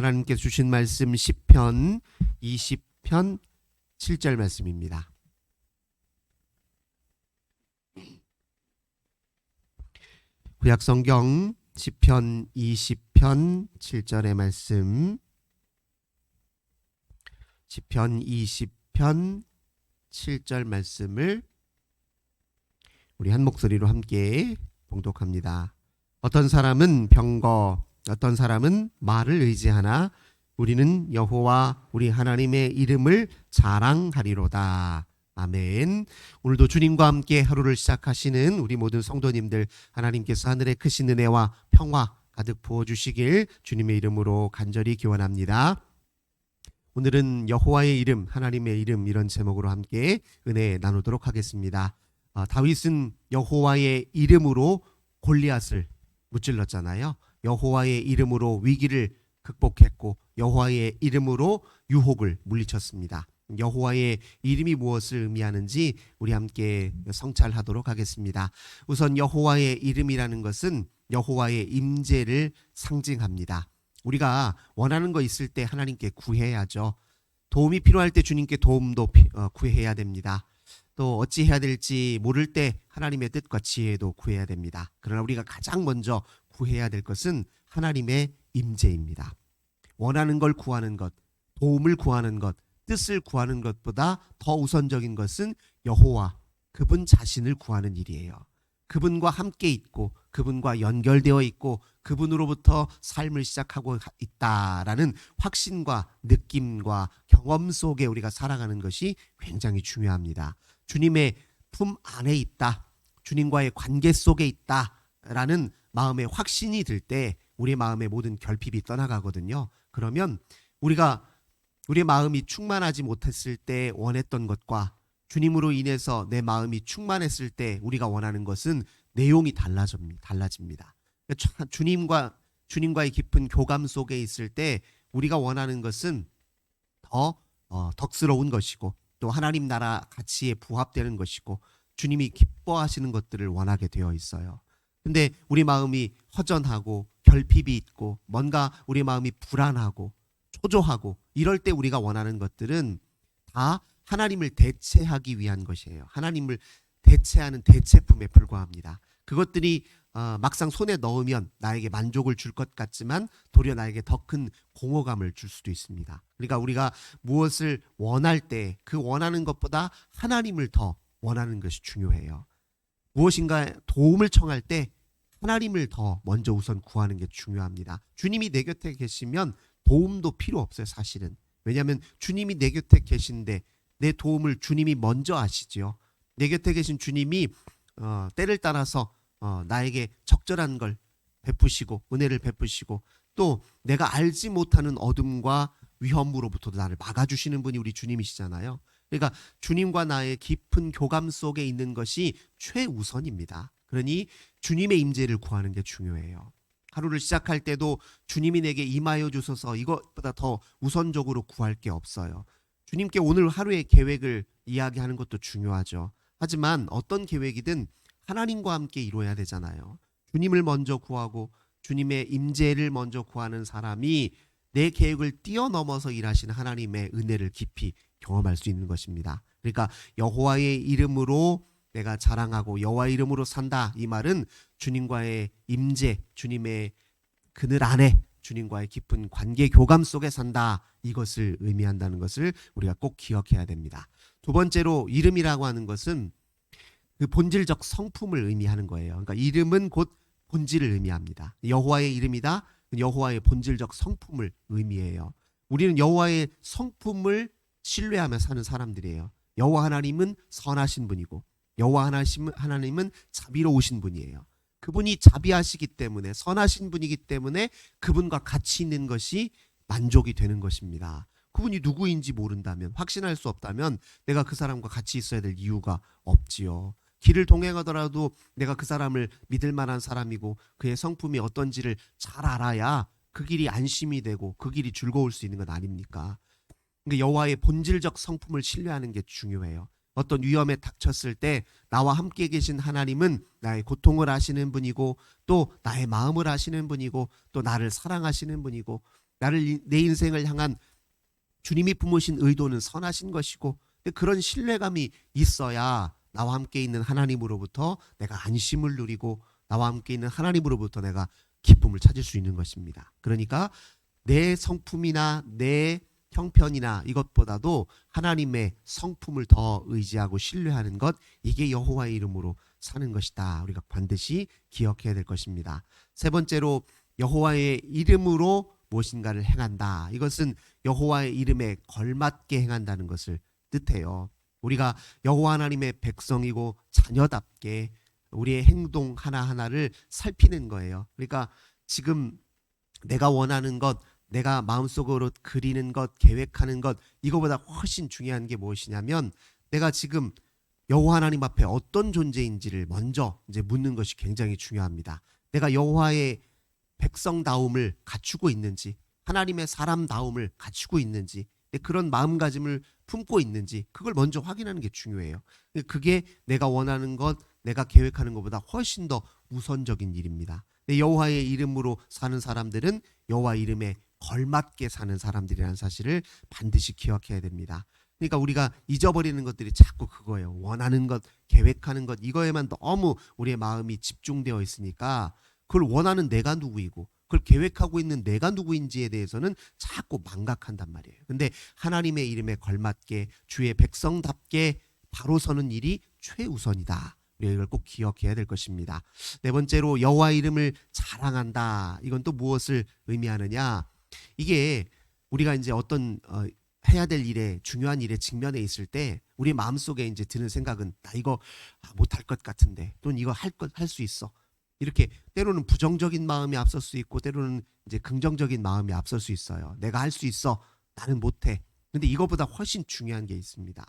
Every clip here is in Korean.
하나님께서 주신 말씀 시편 20편 7절 말씀입니다. 구약성경 시편 20편 7절의 말씀, 시편 20편 7절 말씀을 우리 한 목소리로 함께 봉독합니다. 어떤 사람은 병거, 어떤 사람은 말을 의지하나 우리는 여호와 우리 하나님의 이름을 자랑하리로다. 아멘. 오늘도 주님과 함께 하루를 시작하시는 우리 모든 성도님들, 하나님께서 하늘의 크신 은혜와 평화 가득 부어주시길 주님의 이름으로 간절히 기원합니다. 오늘은 여호와의 이름, 하나님의 이름, 이런 제목으로 함께 은혜 나누도록 하겠습니다. 다윗은 여호와의 이름으로 골리앗을 무찔렀잖아요. 여호와의 이름으로 위기를 극복했고 여호와의 이름으로 유혹을 물리쳤습니다. 여호와의 이름이 무엇을 의미하는지 우리 함께 성찰하도록 하겠습니다. 우선 여호와의 이름이라는 것은 여호와의 임재를 상징합니다. 우리가 원하는 거 있을 때 하나님께 구해야죠. 도움이 필요할 때 주님께 도움도 구해야 됩니다. 또 어찌해야 될지 모를 때 하나님의 뜻과 지혜도 구해야 됩니다. 그러나 우리가 가장 먼저 구해야 될 것은 하나님의 임재입니다. 원하는 걸 구하는 것, 도움을 구하는 것, 뜻을 구하는 것보다 더 우선적인 것은 여호와, 그분 자신을 구하는 일이에요. 그분과 함께 있고 그분과 연결되어 있고 그분으로부터 삶을 시작하고 있다라는 확신과 느낌과 경험 속에 우리가 살아가는 것이 굉장히 중요합니다. 주님의 품 안에 있다, 주님과의 관계 속에 있다라는 마음의 확신이 들 때 우리 마음의 모든 결핍이 떠나가거든요. 그러면 우리의 마음이 충만하지 못했을 때 원했던 것과 주님으로 인해서 내 마음이 충만했을 때 우리가 원하는 것은 내용이 달라집니다. 주님과의 깊은 교감 속에 있을 때 우리가 원하는 것은 더 덕스러운 것이고 또 하나님 나라 가치에 부합되는 것이고 주님이 기뻐하시는 것들을 원하게 되어 있어요. 근데 우리 마음이 허전하고 결핍이 있고 뭔가 우리 마음이 불안하고 초조하고 이럴 때 우리가 원하는 것들은 다 하나님을 대체하기 위한 것이에요. 하나님을 대체하는 대체품에 불과합니다. 그것들이 막상 손에 넣으면 나에게 만족을 줄 것 같지만 도리어 나에게 더 큰 공허감을 줄 수도 있습니다. 그러니까 우리가 무엇을 원할 때 그 원하는 것보다 하나님을 더 원하는 것이 중요해요. 무엇인가 도움을 청할 때 하나님을 더 먼저 우선 구하는 게 중요합니다. 주님이 내 곁에 계시면 도움도 필요 없어요, 사실은. 왜냐하면 주님이 내 곁에 계신데 내 도움을 주님이 먼저 아시죠. 내 곁에 계신 주님이 때를 따라서 나에게 적절한 걸 베푸시고 은혜를 베푸시고 또 내가 알지 못하는 어둠과 위험으로부터도 나를 막아주시는 분이 우리 주님이시잖아요. 그러니까 주님과 나의 깊은 교감 속에 있는 것이 최우선입니다. 그러니 주님의 임재를 구하는 게 중요해요. 하루를 시작할 때도 주님이 내게 임하여 주소서, 이것보다 더 우선적으로 구할 게 없어요. 주님께 오늘 하루의 계획을 이야기하는 것도 중요하죠. 하지만 어떤 계획이든 하나님과 함께 이루어야 되잖아요. 주님을 먼저 구하고 주님의 임재를 먼저 구하는 사람이 내 계획을 뛰어넘어서 일하시는 하나님의 은혜를 깊이 경험할 수 있는 것입니다. 그러니까 여호와의 이름으로 내가 자랑하고 여호와의 이름으로 산다, 이 말은 주님과의 임재, 주님의 그늘 안에 주님과의 깊은 관계 교감 속에 산다, 이것을 의미한다는 것을 우리가 꼭 기억해야 됩니다. 두 번째로 이름이라고 하는 것은 그 본질적 성품을 의미하는 거예요. 그러니까 이름은 곧 본질을 의미합니다. 여호와의 이름이다, 여호와의 본질적 성품을 의미해요. 우리는 여호와의 성품을 신뢰하며 사는 사람들이에요. 여호와 하나님은 선하신 분이고 여호와 하나님은 자비로우신 분이에요. 그분이 자비하시기 때문에 선하신 분이기 때문에 그분과 같이 있는 것이 만족이 되는 것입니다. 그분이 누구인지 모른다면, 확신할 수 없다면 내가 그 사람과 같이 있어야 될 이유가 없지요. 길을 동행하더라도 내가 그 사람을 믿을 만한 사람이고 그의 성품이 어떤지를 잘 알아야 그 길이 안심이 되고 그 길이 즐거울 수 있는 것 아닙니까? 그러니까 여호와의 본질적 성품을 신뢰하는 게 중요해요. 어떤 위험에 닥쳤을 때 나와 함께 계신 하나님은 나의 고통을 아시는 분이고 또 나의 마음을 아시는 분이고 또 나를 사랑하시는 분이고 내 인생을 향한 주님이 품으신 의도는 선하신 것이고, 그런 신뢰감이 있어야 나와 함께 있는 하나님으로부터 내가 안심을 누리고 나와 함께 있는 하나님으로부터 내가 기쁨을 찾을 수 있는 것입니다. 그러니까 내 성품이나 내 형편이나 이것보다도 하나님의 성품을 더 의지하고 신뢰하는 것, 이게 여호와의 이름으로 사는 것이다. 우리가 반드시 기억해야 될 것입니다. 세 번째로 여호와의 이름으로 무엇인가를 행한다. 이것은 여호와의 이름에 걸맞게 행한다는 것을 뜻해요. 우리가 여호와 하나님의 백성이고 자녀답게 우리의 행동 하나하나를 살피는 거예요. 그러니까 지금 내가 원하는 것, 내가 마음속으로 그리는 것, 계획하는 것, 이거보다 훨씬 중요한 게 무엇이냐면 내가 지금 여호와 하나님 앞에 어떤 존재인지를 먼저 이제 묻는 것이 굉장히 중요합니다. 내가 여호와의 백성다움을 갖추고 있는지, 하나님의 사람다움을 갖추고 있는지, 그런 마음가짐을 품고 있는지, 그걸 먼저 확인하는 게 중요해요. 그게 내가 원하는 것, 내가 계획하는 것보다 훨씬 더 우선적인 일입니다. 여호와의 이름으로 사는 사람들은 여호와 이름에 걸맞게 사는 사람들이라는 사실을 반드시 기억해야 됩니다. 그러니까 우리가 잊어버리는 것들이 자꾸 그거예요. 원하는 것, 계획하는 것, 이거에만 너무 우리의 마음이 집중되어 있으니까 그걸 원하는 내가 누구이고 그걸 계획하고 있는 내가 누구인지에 대해서는 자꾸 망각한단 말이에요. 근데 하나님의 이름에 걸맞게 주의 백성답게 바로 서는 일이 최우선이다. 우리가 이걸 꼭 기억해야 될 것입니다. 네 번째로 여호와 이름을 자랑한다. 이건 또 무엇을 의미하느냐? 이게 우리가 이제 어떤 해야 될 일에, 중요한 일에 직면해 있을 때 우리 마음속에 이제 드는 생각은 나 이거 못할 것 같은데, 또는 이거 할 수 있어. 이렇게 때로는 부정적인 마음이 앞설 수 있고 때로는 이제 긍정적인 마음이 앞설 수 있어요. 내가 할 수 있어. 나는 못해. 근데 이거보다 훨씬 중요한 게 있습니다.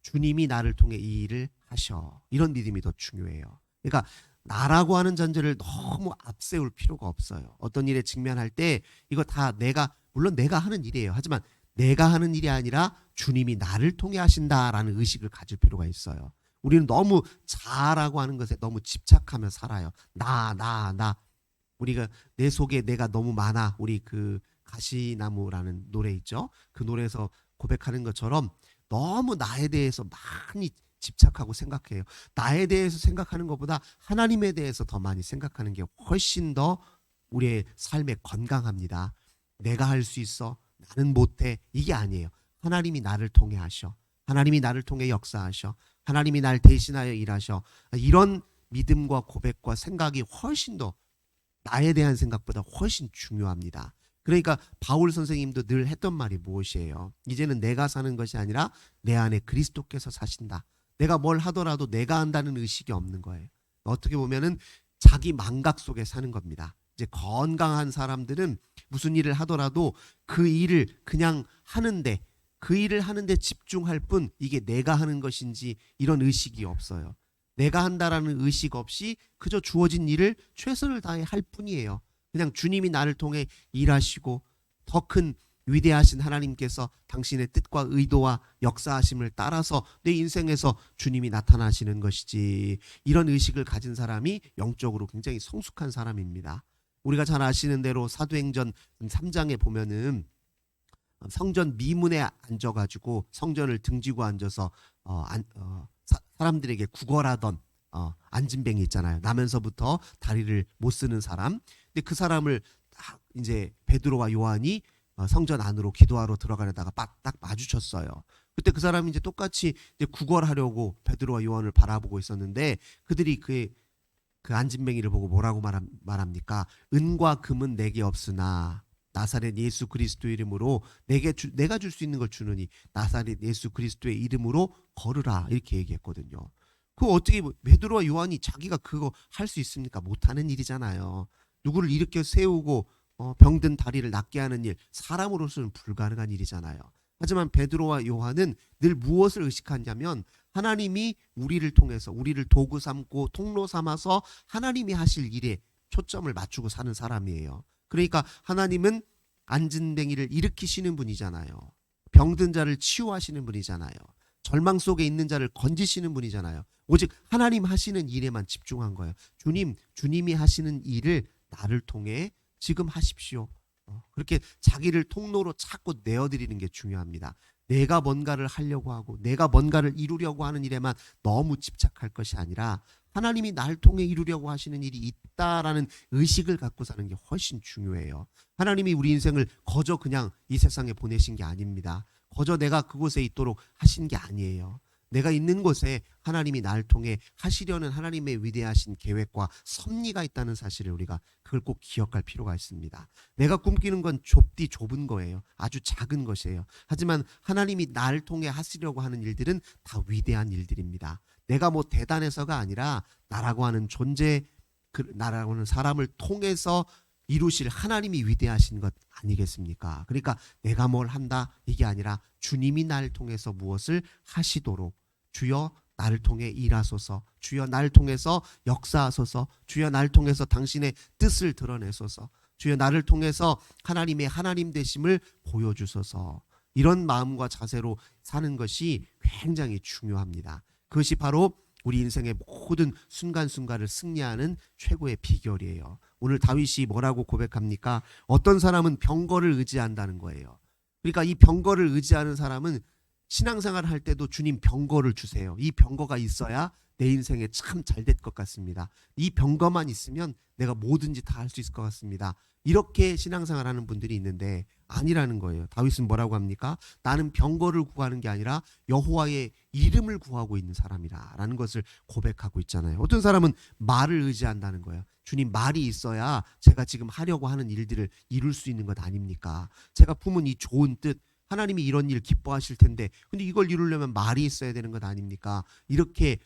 주님이 나를 통해 이 일을 하셔. 이런 믿음이 더 중요해요. 그러니까 나라고 하는 전제를 너무 앞세울 필요가 없어요. 어떤 일에 직면할 때 이거 다 물론 내가 하는 일이에요. 하지만 내가 하는 일이 아니라 주님이 나를 통해 하신다라는 의식을 가질 필요가 있어요. 우리는 너무 자라고 하는 것에 너무 집착하며 살아요. 나. 우리가 내 속에 내가 너무 많아. 우리 그 가시나무라는 노래 있죠. 그 노래에서 고백하는 것처럼 너무 나에 대해서 많이 집착하고 생각해요. 나에 대해서 생각하는 것보다 하나님에 대해서 더 많이 생각하는 게 훨씬 더 우리의 삶에 건강합니다. 내가 할 수 있어. 나는 못해. 이게 아니에요. 하나님이 나를 통해 하셔. 하나님이 나를 통해 역사하셔. 하나님이 날 대신하여 일하셔. 이런 믿음과 고백과 생각이 훨씬 더 나에 대한 생각보다 훨씬 중요합니다. 그러니까 바울 선생님도 늘 했던 말이 무엇이에요? 이제는 내가 사는 것이 아니라 내 안에 그리스도께서 사신다. 내가 뭘 하더라도 내가 한다는 의식이 없는 거예요. 어떻게 보면은 자기 망각 속에 사는 겁니다. 이제 건강한 사람들은 무슨 일을 하더라도 그 일을 그냥 하는데, 그 일을 하는데 집중할 뿐, 이게 내가 하는 것인지 이런 의식이 없어요. 내가 한다라는 의식 없이 그저 주어진 일을 최선을 다해 할 뿐이에요. 그냥 주님이 나를 통해 일하시고 더 큰 위대하신 하나님께서 당신의 뜻과 의도와 역사하심을 따라서 내 인생에서 주님이 나타나시는 것이지, 이런 의식을 가진 사람이 영적으로 굉장히 성숙한 사람입니다. 우리가 잘 아시는 대로 사도행전 3장에 보면은 성전 미문에 앉아가지고 성전을 등지고 앉아서 사람들에게 구걸하던 안진뱅이 있잖아요. 나면서부터 다리를 못 쓰는 사람. 근데 그 사람을 딱 이제 베드로와 요한이 성전 안으로 기도하러 들어가려다가 딱 마주쳤어요. 그때 그 사람이 이제 똑같이 이제 구걸하려고 베드로와 요한을 바라보고 있었는데, 그들이 그 안진뱅이를 보고 뭐라고 말합니까? 은과 금은 내게 없으나 나사렛 예수 그리스도 이름으로 내가 줄 수 있는 걸 주느니 나사렛 예수 그리스도의 이름으로 걸으라, 이렇게 얘기했거든요. 그거 어떻게 베드로와 요한이 자기가 그거 할 수 있습니까? 못하는 일이잖아요. 누구를 일으켜 세우고 병든 다리를 낫게 하는 일, 사람으로서는 불가능한 일이잖아요. 하지만 베드로와 요한은 늘 무엇을 의식하냐면 하나님이 우리를 통해서 우리를 도구 삼고 통로 삼아서 하나님이 하실 일에 초점을 맞추고 사는 사람이에요. 그러니까 하나님은 안진뱅이를 일으키시는 분이잖아요. 병든 자를 치유하시는 분이잖아요. 절망 속에 있는 자를 건지시는 분이잖아요. 오직 하나님 하시는 일에만 집중한 거예요. 주님이 하시는 일을 나를 통해 지금 하십시오. 그렇게 자기를 통로로 자꾸 내어드리는 게 중요합니다. 내가 뭔가를 하려고 하고 내가 뭔가를 이루려고 하는 일에만 너무 집착할 것이 아니라 하나님이 날 통해 이루려고 하시는 일이 있다라는 의식을 갖고 사는 게 훨씬 중요해요. 하나님이 우리 인생을 거저 그냥 이 세상에 보내신 게 아닙니다. 거저 내가 그곳에 있도록 하신 게 아니에요. 내가 있는 곳에 하나님이 날 통해 하시려는 하나님의 위대하신 계획과 섭리가 있다는 사실을 우리가 그걸 꼭 기억할 필요가 있습니다. 내가 꿈꾸는 건 좁은 거예요. 아주 작은 것이에요. 하지만 하나님이 날 통해 하시려고 하는 일들은 다 위대한 일들입니다. 내가 뭐 대단해서가 아니라 나라고 하는 존재, 나라고 하는 사람을 통해서 이루실 하나님이 위대하신 것 아니겠습니까? 그러니까 내가 뭘 한다 이게 아니라 주님이 날 통해서 무엇을 하시도록 주여 나를 통해 일하소서, 주여 나를 통해서 역사하소서, 주여 나를 통해서 당신의 뜻을 드러내소서, 주여 나를 통해서 하나님의 하나님 되심을 보여주소서. 이런 마음과 자세로 사는 것이 굉장히 중요합니다. 그것이 바로 우리 인생의 모든 순간순간을 승리하는 최고의 비결이에요. 오늘 다윗이 뭐라고 고백합니까? 어떤 사람은 병거를 의지한다는 거예요. 그러니까 이 병거를 의지하는 사람은 신앙생활을 할 때도 주님 병거를 주세요. 이 병거가 있어야 내 인생에 참 잘 될 것 같습니다. 이 병거만 있으면 내가 뭐든지 다 할 수 있을 것 같습니다. 이렇게 신앙생활 하는 분들이 있는데 아니라는 거예요. 다윗은 뭐라고 합니까? 나는 병거를 구하는 게 아니라 여호와의 이름을 구하고 있는 사람이라는 것을 고백하고 있잖아요. 어떤 사람은 말을 의지한다는 거예요. 주님 말이 있어야 제가 지금 하려고 하는 일들을 이룰 수 있는 것 아닙니까? 제가 품은 이 좋은 뜻, 하나님이 이런 일 기뻐하실 텐데 근데 이걸 이루려면 말이 있어야 되는 것 아닙니까? 이렇게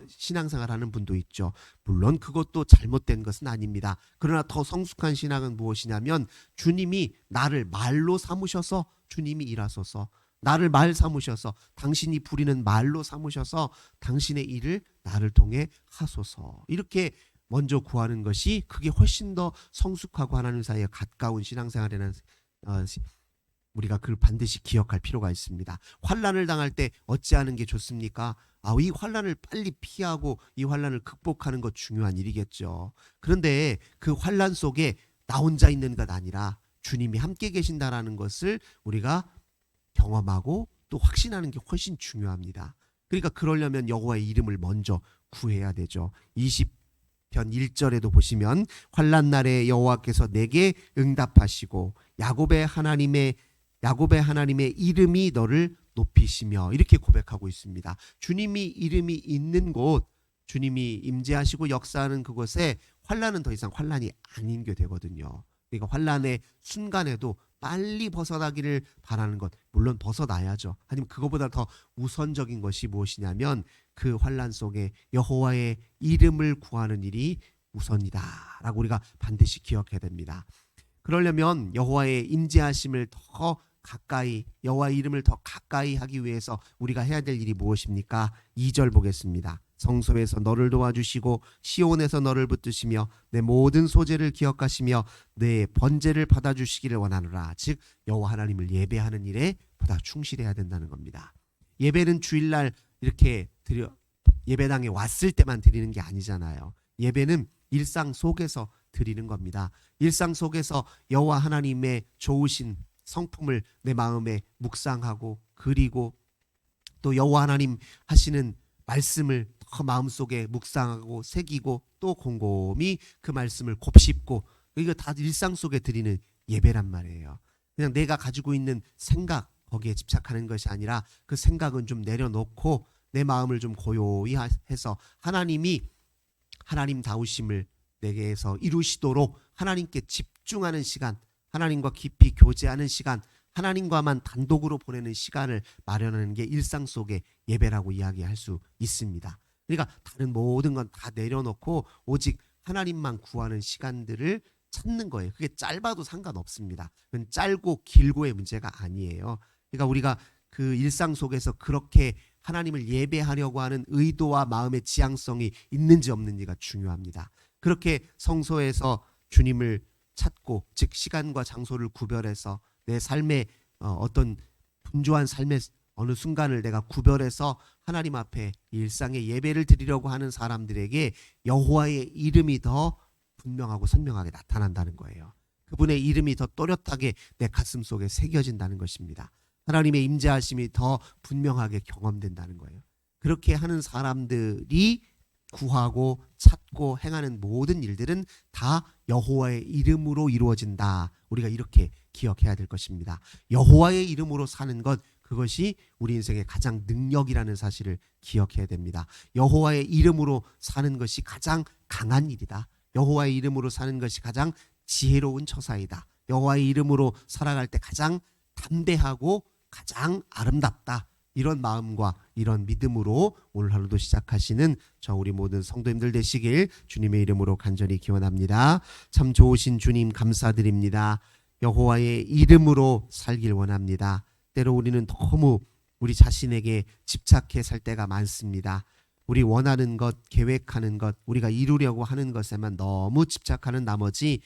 신앙생활 하는 분도 있죠. 물론 그것도 잘못된 것은 아닙니다. 그러나 더 성숙한 신앙은 무엇이냐면 주님이 나를 말로 삼으셔서 주님이 일하소서, 나를 말 삼으셔서 당신이 부리는 말로 삼으셔서 당신의 일을 나를 통해 하소서, 이렇게 먼저 구하는 것이 그게 훨씬 더 성숙하고 하나님 사이에 가까운 신앙생활이라는 우리가 그걸 반드시 기억할 필요가 있습니다. 환난을 당할 때 어찌하는 게 좋습니까? 이 환난을 빨리 피하고 이 환난을 극복하는 것 중요한 일이겠죠. 그런데 그 환난 속에 나 혼자 있는 것 아니라 주님이 함께 계신다라는 것을 우리가 경험하고 또 확신하는 게 훨씬 중요합니다. 그러니까 그러려면 여호와의 이름을 먼저 구해야 되죠. 20편 1절에도 보시면 환난 날에 여호와께서 내게 응답하시고 야곱의 하나님의 이름이 너를 높이시며, 이렇게 고백하고 있습니다. 주님이 이름이 있는 곳, 주님이 임재하시고 역사하는 그곳에 환난은 더 이상 환난이 아닌 게 되거든요. 그러니까 환난의 순간에도 빨리 벗어나기를 바라는 것, 물론 벗어나야죠. 하지만 그것보다 더 우선적인 것이 무엇이냐면 그 환난 속에 여호와의 이름을 구하는 일이 우선이다라고 우리가 반드시 기억해야 됩니다. 그러려면 여호와의 임재하심을 더 가까이, 여호와의 이름을 더 가까이 하기 위해서 우리가 해야 될 일이 무엇입니까? 2절 보겠습니다. 성소에서 너를 도와주시고 시온에서 너를 붙드시며 내 모든 소재를 기억하시며 내 번제를 받아주시기를 원하노라. 즉 여호와 하나님을 예배하는 일에 보다 충실해야 된다는 겁니다. 예배는 주일날 이렇게 예배당에 왔을 때만 드리는 게 아니잖아요. 예배는 일상 속에서 드리는 겁니다. 일상 속에서 여호와 하나님의 좋으신 성품을 내 마음에 묵상하고 그리고 또 여호와 하나님 하시는 말씀을 더 마음속에 묵상하고 새기고 또 곰곰이 그 말씀을 곱씹고, 이거 다 일상 속에 드리는 예배란 말이에요. 그냥 내가 가지고 있는 생각 거기에 집착하는 것이 아니라 그 생각은 좀 내려놓고 내 마음을 좀 고요히 해서 하나님이 하나님다우심을 내게서 이루시도록 하나님께 집중하는 시간, 하나님과 깊이 교제하는 시간, 하나님과만 단독으로 보내는 시간을 마련하는 게 일상 속의 예배라고 이야기할 수 있습니다. 그러니까 다른 모든 건 다 내려놓고 오직 하나님만 구하는 시간들을 찾는 거예요. 그게 짧아도 상관없습니다. 그건 짧고 길고의 문제가 아니에요. 그러니까 우리가 그 일상 속에서 그렇게 하나님을 예배하려고 하는 의도와 마음의 지향성이 있는지 없는지가 중요합니다. 그렇게 성소에서 주님을 찾고, 즉 시간과 장소를 구별해서 내 삶의 어떤 분주한 삶의 어느 순간을 내가 구별해서 하나님 앞에 일상의 예배를 드리려고 하는 사람들에게 여호와의 이름이 더 분명하고 선명하게 나타난다는 거예요. 그분의 이름이 더 또렷하게 내 가슴 속에 새겨진다는 것입니다. 하나님의 임재하심이 더 분명하게 경험된다는 거예요. 그렇게 하는 사람들이 구하고 찾고 행하는 모든 일들은 다 여호와의 이름으로 이루어진다. 우리가 이렇게 기억해야 될 것입니다. 여호와의 이름으로 사는 것, 그것이 우리 인생의 가장 능력이라는 사실을 기억해야 됩니다. 여호와의 이름으로 사는 것이 가장 강한 일이다. 여호와의 이름으로 사는 것이 가장 지혜로운 처사이다. 여호와의 이름으로 살아갈 때 가장 담대하고 가장 아름답다. 이런 마음과 이런 믿음으로 오늘 하루도 시작하시는 저 우리 모든 성도님들 되시길 주님의 이름으로 간절히 기원합니다. 참 좋으신 주님 감사드립니다. 여호와의 이름으로 살길 원합니다. 때로 우리는 너무 우리 자신에게 집착해 살 때가 많습니다. 우리 원하는 것, 계획하는 것, 우리가 이루려고 하는 것에만 너무 집착하는 나머지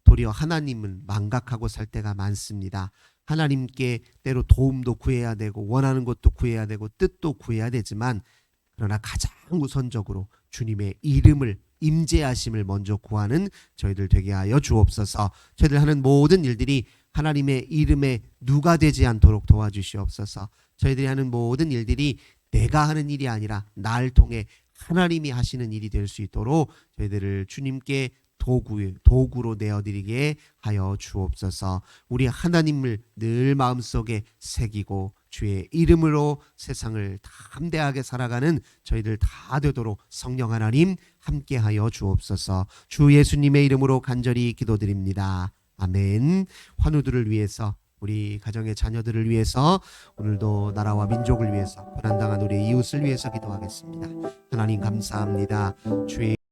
도리어 하나님을 망각하고 살 때가 많습니다. 하나님께 때로 도움도 구해야 되고 원하는 것도 구해야 되고 뜻도 구해야 되지만, 그러나 가장 우선적으로 주님의 이름을, 임재하심을 먼저 구하는 저희들 되게 하여 주옵소서. 저희들 하는 모든 일들이 하나님의 이름에 누가 되지 않도록 도와주시옵소서. 저희들이 하는 모든 일들이 내가 하는 일이 아니라 날 통해 하나님이 하시는 일이 될 수 있도록 저희들을 주님께 도구로 내어드리게 하여 주옵소서. 우리 하나님을 늘 마음속에 새기고 주의 이름으로 세상을 담대하게 살아가는 저희들 다 되도록 성령 하나님 함께하여 주옵소서. 주 예수님의 이름으로 간절히 기도드립니다. 아멘. 환우들을 위해서, 우리 가정의 자녀들을 위해서, 오늘도 나라와 민족을 위해서, 고난당한 우리 이웃을 위해서 기도하겠습니다. 하나님 감사합니다. 주의